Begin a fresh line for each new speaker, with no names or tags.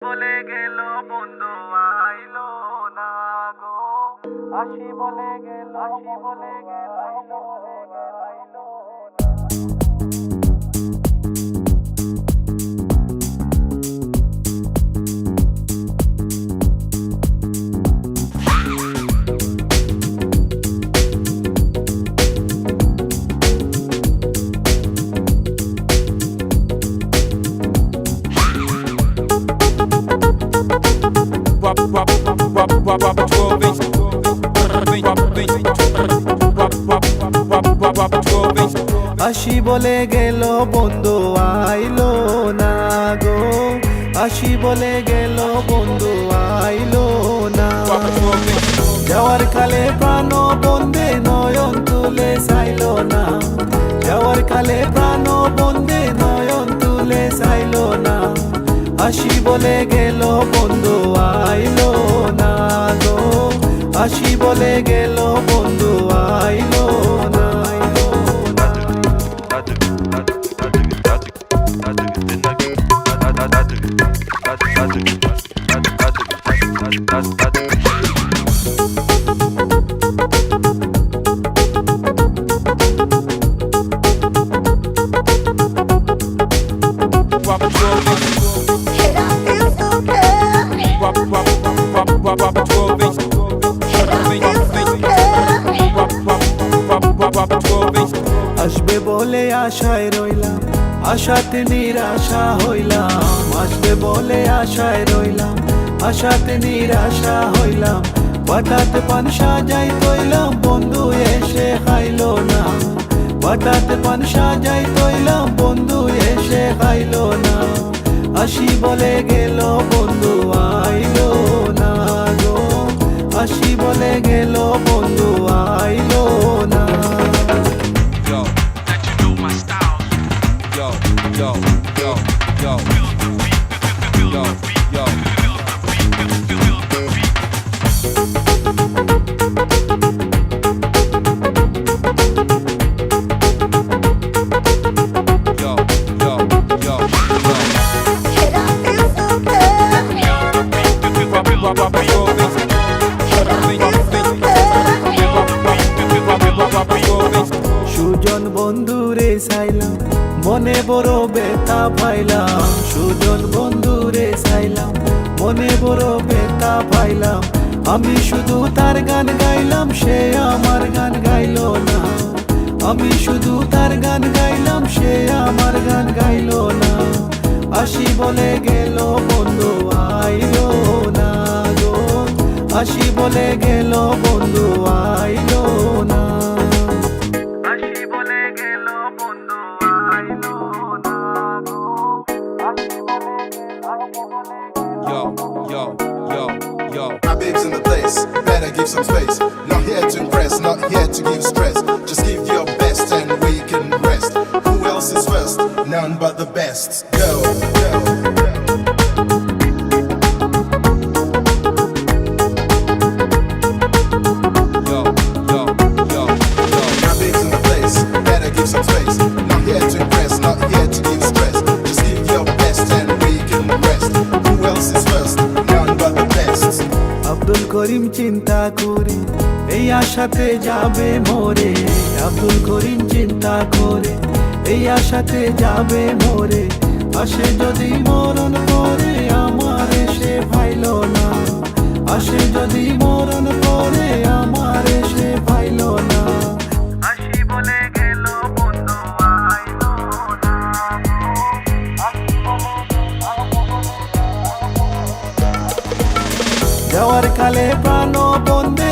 বলে গেল বন্ধু আইলো না গো, আসি বলে গেল, আসি বলে গেল, আইলো আইলো
আসি বলে গেল বন্ধু আইলো না গো, আসি বলে গেল বন্ধু আইলো না। যাওয়ার কালে প্রাণ বন্ধে নয়ন তুলে চাইলো না, যাওয়ার কালে প্রাণ বন্ধে নয়ন তুলে চাইলো না। আসি বলে গেল বন্ধু আইলো না গো, আসি বলে গেল বন্ধু আইলো না। আসবে বলে আশায় রইলাম, আশাতে নিরাশা হইলাম। আসবে বলে আশায় রইলাম, আশাতে নিরাশা হইলাম। হঠাৎ পান সাজাই তৈলাম, বন্ধু এসে খাইলো না। হঠাৎ পান সাজাই তৈলাম, বন্ধু এসে খাইলো না। আসি বলে গেল বন্ধু আইলো না গো, আসি বলে গেল বন্ধু আইলো না। সুজন বন্ধুরে চাইলাম, মনে বড় ব্যথা পাইলাম। সুজন বন্ধুরে চাইলাম, মনে বড় ব্যথা পাইলাম। আমি শুধু তার গান গাইলাম, সে আমার গান গাইলো না। আমি শুধু তার গান গাইলাম, সে আমার গান গাইলো না। আসি বলে গেল বন্ধু আইলো না গো, আসি বলে গেল বন্ধু আইলো না।
আসি বলে গেল বন্ধু আইলো না গো, আসি বলে গেল, আসি বলে গেল।
Yo. My babes in the place, better give some space. Not here to impress, not here to give stress. Just give your best and we can rest. Who else is first? None but the best. Go. My babes in the place, better give some space. Not here to impress, not here to give stress. Just give your best and we can rest. Who else is first? None but the best.
Abdul Karim চিন্তা করে এই আশাতে যাবে মরে। আব্দুল করিম চিন্তা করে এই আশাতে যাবে মরে। আসে যদি মরণ করে আমার সে ভাইলো না। আসে যদি মরণ করে আমার সে ভাইলো না।
আসি বলে গেল বন্ধু আইলো না গো, আসি বলে গেল, আসি বলে গেল।
যাওয়ার কালে প্রাণ বন্ধে